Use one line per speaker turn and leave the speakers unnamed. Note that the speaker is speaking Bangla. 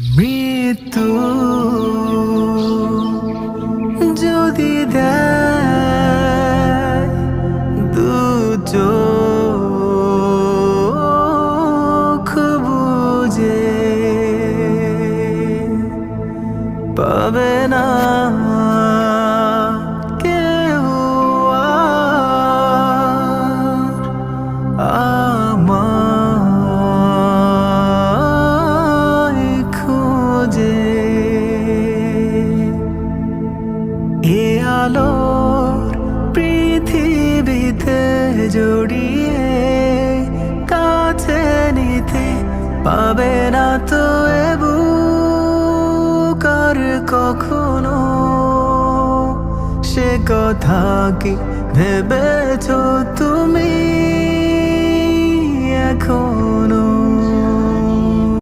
মৃত্যু যদি দেয় দু চোখ বুঝে, পাবে না কেউ আমায় খুঁজে। এ আলোর পৃথিবীতে জড়িয়ে কাছে নিতে পাবে না তো এ বুক আর কখনো। সে কথা কি ভেবেছো তুমি?